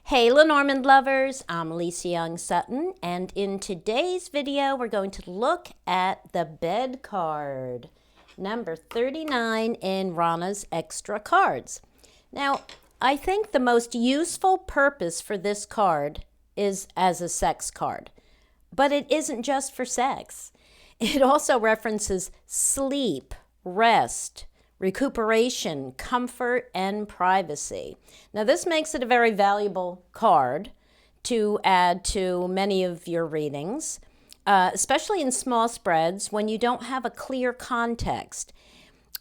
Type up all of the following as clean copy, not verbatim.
Hey Lenormand lovers, I'm Lisa Young Sutton, and in today's video we're going to look at the bed card, number 39 in Rana'S extra cards. Now, I think the most useful purpose for this card is as a sex card, but it isn't just for sex. It also references sleep, rest, recuperation, comfort, and privacy. Now, this makes it a very valuable card to add to many of your readings, especially in small spreads when you don't have a clear context,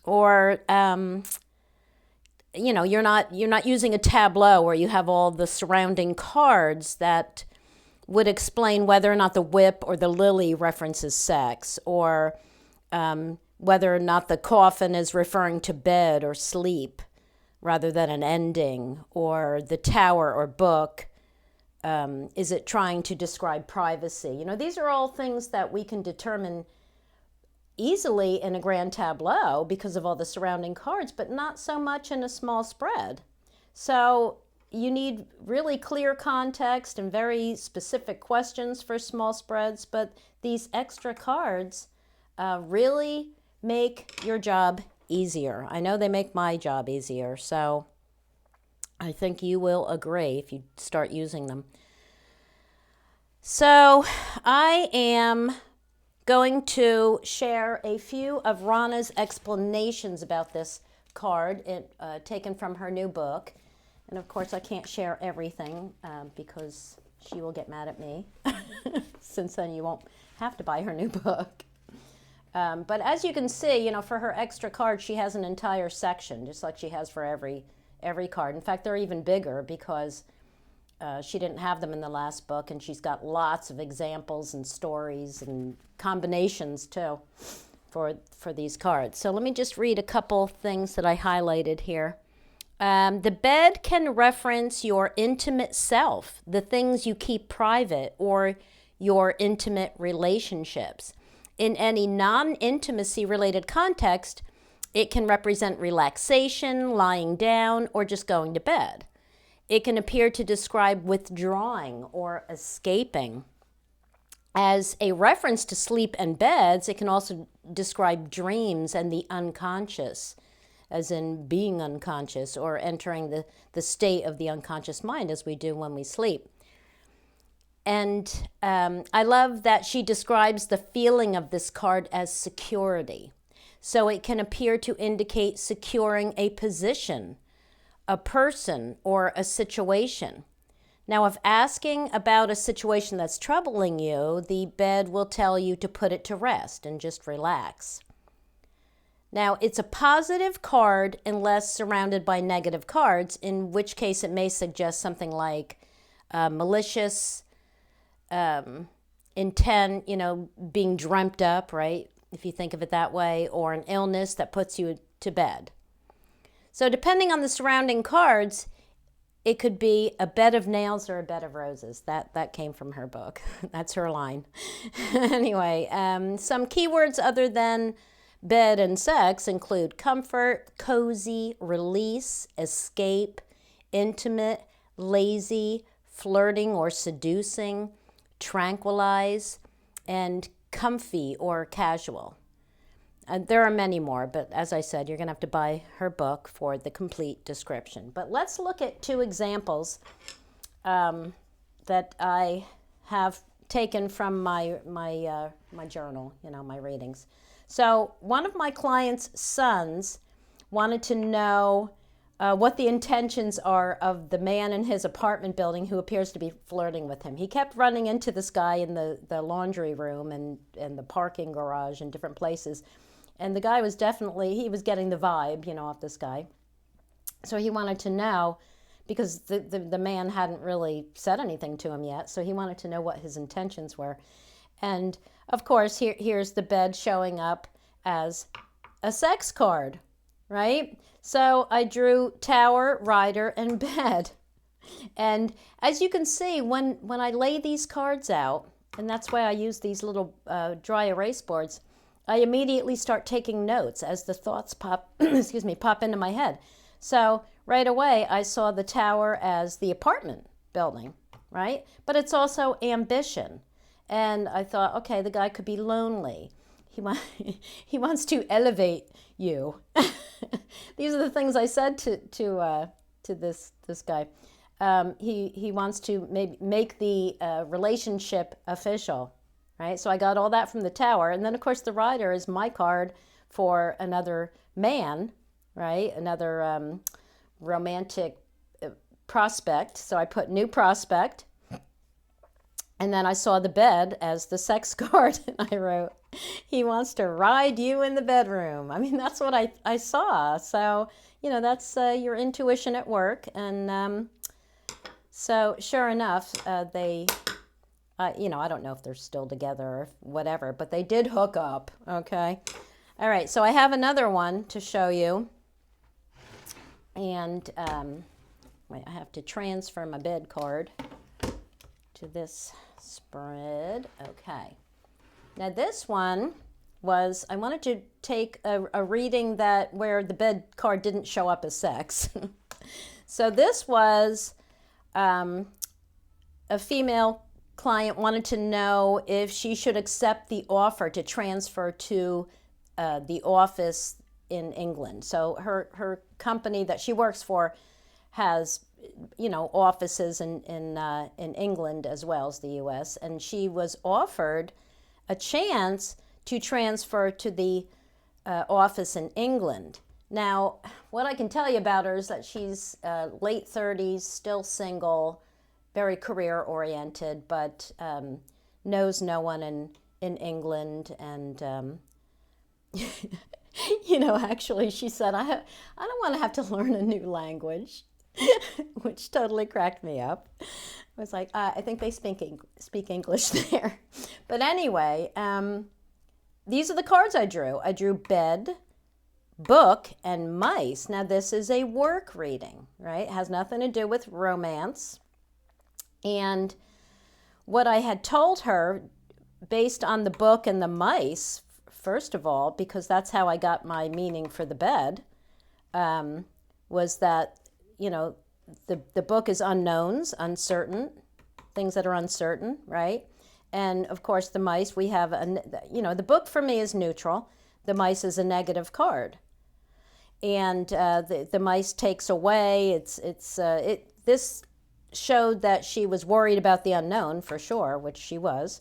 or you're not using a tableau where you have all the surrounding cards that would explain whether or not the whip or the lily references sex, or whether or not the coffin is referring to bed or sleep rather than an ending, or the tower or book, is it trying to describe privacy? These are all things that we can determine easily in a grand tableau because of all the surrounding cards, but not so much in a small spread. So you need really clear context and very specific questions for small spreads, but these extra cards really make your job easier. I know they make my job easier, so I think you will agree if you start using them. So I am going to share a few of Rana'S explanations about this card, taken from her new book. And of course I can't share everything because she will get mad at me, since then you won't have to buy her new book. But as you can see, for her extra card, she has an entire section, just like she has for every card. In fact, they're even bigger because she didn't have them in the last book, and she's got lots of examples and stories and combinations too for these cards. So let me just read a couple things that I highlighted here. The bed can reference your intimate self, the things you keep private, or your intimate relationships. In any non-intimacy related context, it can represent relaxation, lying down, or just going to bed. It can appear to describe withdrawing or escaping. As a reference to sleep and beds, it can also describe dreams and the unconscious, as in being unconscious or entering the state of the unconscious mind as we do when we sleep. And I love that she describes the feeling of this card as security. So it can appear to indicate securing a position, a person, or a situation. Now, if asking about a situation that's troubling you, the bed will tell you to put it to rest and just relax. Now, it's a positive card unless surrounded by negative cards, in which case it may suggest something like malicious intent, being dreamt up, right? If you think of it that way, or an illness that puts you to bed. So depending on the surrounding cards, it could be a bed of nails or a bed of roses. That came from her book. That's her line. Anyway, some keywords other than bed and sex include comfort, cozy, release, escape, intimate, lazy, flirting or seducing, tranquilize, and comfy or casual. There are many more, but as I said, you're going to have to buy her book for the complete description. But let's look at two examples that I have taken from my journal, my readings. So one of my client's sons wanted to know what the intentions are of the man in his apartment building who appears to be flirting with him. He kept running into this guy in the laundry room and the parking garage and different places. And the guy was he was getting the vibe, off this guy. So he wanted to know, because the man hadn't really said anything to him yet, so he wanted to know what his intentions were. And of course, here's the bed showing up as a sex card, right? So I drew tower, rider, and bed. And as you can see, when I lay these cards out, and that's why I use these little dry erase boards, I immediately start taking notes as the thoughts pop into my head. So right away, I saw the tower as the apartment, building, right? But it's also ambition. And I thought, okay, the guy could be lonely. He wants to elevate you. These are the things I said to this guy. He wants to make the relationship official, right? So I got all that from the Tower. And then, of course, the Rider is my card for another man, right? Another romantic prospect. So I put new prospect. And then I saw the bed as the sex card, and I wrote, he wants to ride you in the bedroom. I mean, that's what I saw. So, you know, that's your intuition at work. And so sure enough, they, you know, I don't know if they're still together or whatever, but they did hook up, okay? All right, so I have another one to show you. And wait, I have to transfer my bed card to this spread. Okay. Now this one was, I wanted to take a reading that where the bed card didn't show up as sex. So this was a female client wanted to know if she should accept the offer to transfer to the office in England. So her company that she works for has, you know, offices in England as well as the U.S. And she was offered a chance to transfer to the office in England. Now, what I can tell you about her is that she's late 30s, still single, very career-oriented, but knows no one in England. And, you know, actually, she said, I don't want to have to learn a new language. Which totally cracked me up. I was like, I think they speak English there. But anyway, these are the cards I drew. I drew bed, book, and mice. Now this is a work reading, right? It has nothing to do with romance. And what I had told her, based on the book and the mice, first of all, because that's how I got my meaning for the bed, was that, you know, the book is unknowns, uncertain, things that are uncertain, right? And of course, the mice, we have, you know, the book for me is neutral. The mice is a negative card. And the mice takes away, this showed that she was worried about the unknown for sure, which she was.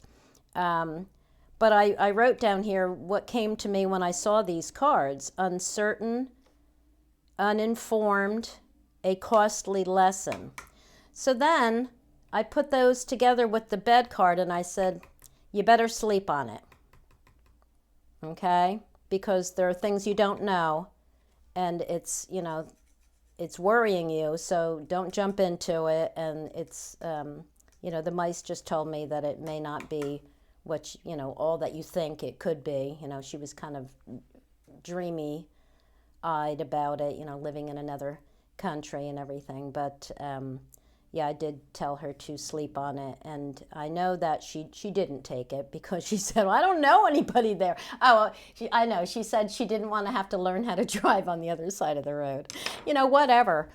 But I wrote down here what came to me when I saw these cards: uncertain, uninformed, a costly lesson. So then I put those together with the bed card and I said, you better sleep on it, okay? Because there are things you don't know and it's, you know, it's worrying you, so don't jump into it. And it's, you know, the mice just told me that it may not be what, you know, all that you think it could be. You know, she was kind of dreamy-eyed about it, you know, living in another country and everything. But yeah, I did tell her to sleep on it, and I know that she didn't take it because she said, well, I don't know anybody there. Oh, I know, she said she didn't want to have to learn how to drive on the other side of the road, you know, whatever.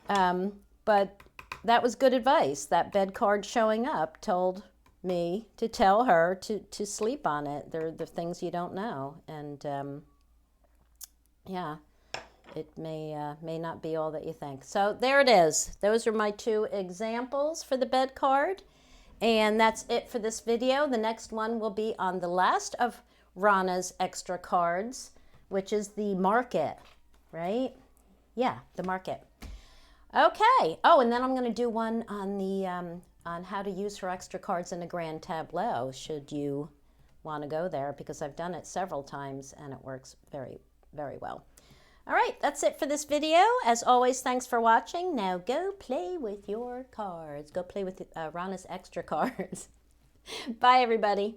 But that was good advice. That bed card showing up told me to tell her to sleep on it. They're the things you don't know. And yeah, it may not be all that you think. So there it is. Those are my two examples for the bed card. And that's it for this video. The next one will be on the last of Rana'S extra cards, which is the market, right? Yeah, the market. Okay. Oh, and then I'm going to do one on the on how to use her extra cards in a grand tableau, should you want to go there, because I've done it several times and it works very, very well. All right, that's it for this video. As always, thanks for watching. Now go play with your cards. Go play with Rana'S extra cards. Bye, everybody.